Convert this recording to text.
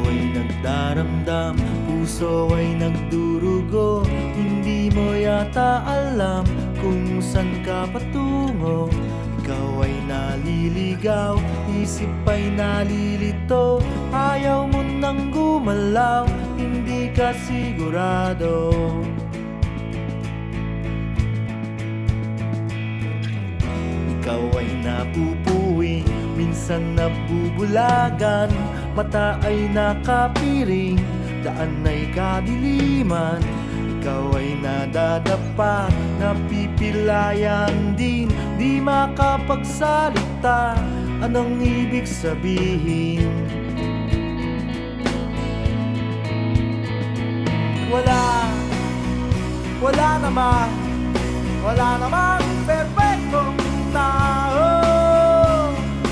ay nagdaramdam, puso ay nagdurugo. Hindi mo yata alam kung saan ka patungo. Ikaw ay naliligaw, isip ay nalilito. Ayaw mo nang gumalaw, hindi ka sigurado. Ikaw ay napupuwing, minsan nabubulagan. Mata ay nakapiring, daan ay kadiliman. Ikaw ay nadadapa, napipilayan din. Di makapagsalita, anong ibig sabihin? Wala naman